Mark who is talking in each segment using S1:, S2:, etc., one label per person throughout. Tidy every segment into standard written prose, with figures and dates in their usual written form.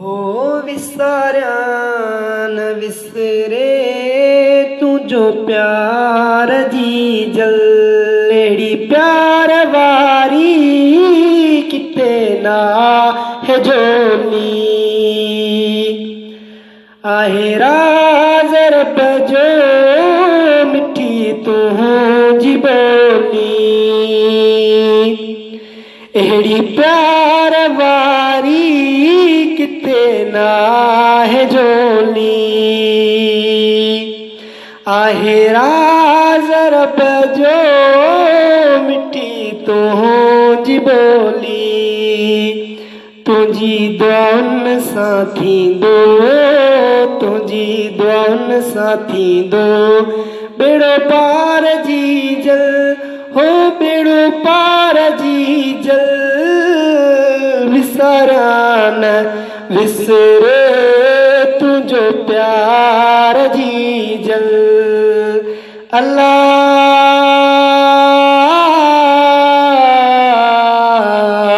S1: हो विसारिया न विसरे तुझो प्यार जी जलेड़ी प्यार वारी किते ना है जोली आहे राज रब जो मिठी तुझी बोली एड़ी प्यार वारी किते ना है जोली आहे राज रब जो मिठी तुझी बोली तुझी दुआउनि सां थींदो तुझी दुआउनि सां थींदो बेड़ो पार जी जल हो बेड़ो पार जी जल विसारा न विसरे तुझो प्यार जी जल अल्लाह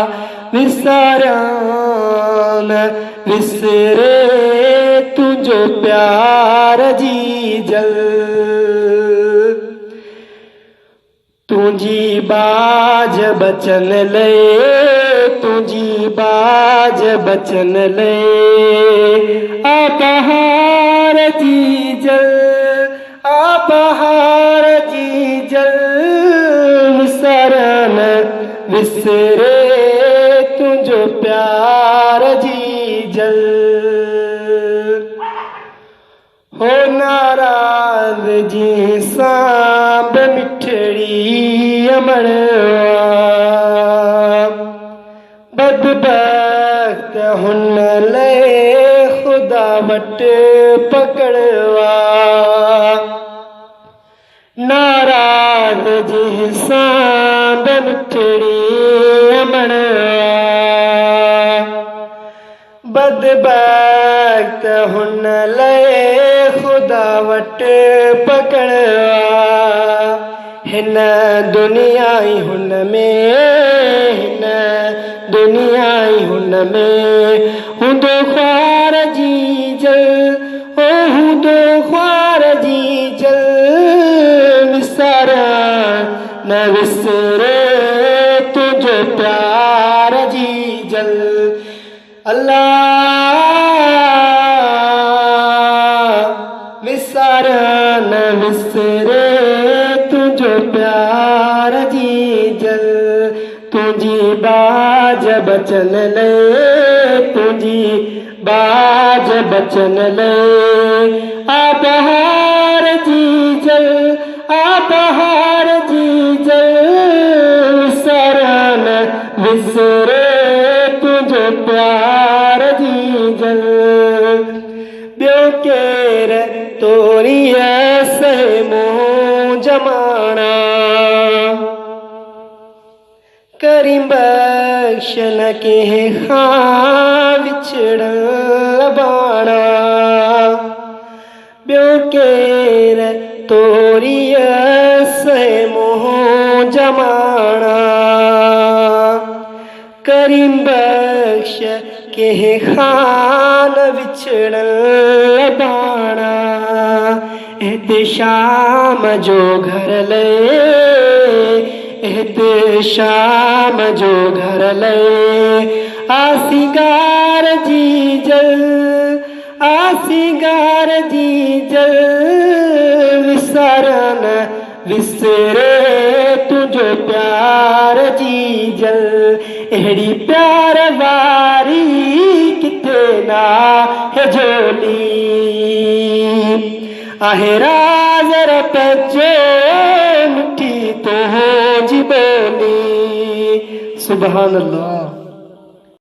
S1: विसारा न विसरे तुझो प्यार जी जल तुझी बाज बचन ले तुझी बाज बचन ले आ बहार जी जल आ बहार जी जल विसरन विसरे तुझो प्यार जी जल हो नाराज जी सांब मिठड़ी अमड़वा बदबख्त हुन ले खुदा वट पकड़वा नाराज जी सांब मिठड़ी अमड़वा बदबख्त हुन ले खुदा वट पकड़वा हिन दुनिया हुन में हिन दुनिया हुन में हूंदो ख्वार जी जल ओ हूंदो ख्वार जी जल विसारा न विसरे तुझो प्यार जी जल अल्लाह विसारा न विसरे तुझो प्यार जी जल तुझी बाज बचन ले तुझी बाज बचन ले आ बहार जी जल आ बहार जी जल विसारा न विसरे तुझो प्यार जी जल ॿियो केर तोरीअ से मुंहुं जमाना करीं बख्श न कंहिं खां विछड़ण लबाणा ॿियो केर तोरीअ से मुंहुं जमाना करीं बख्श कंहिं खां न विछड़ण लबाणा हिते शाम जो घर ले हिते शाम जो घर ले आ सिंगार जी जल आ सिंगार जी जल विसारा न विसरे तुझो प्यार जी जल अहिड़ी प्यार वारी किथे ना है जोली आहे राज रब जो मिठी तुझी बोली सुभान अल्लाह।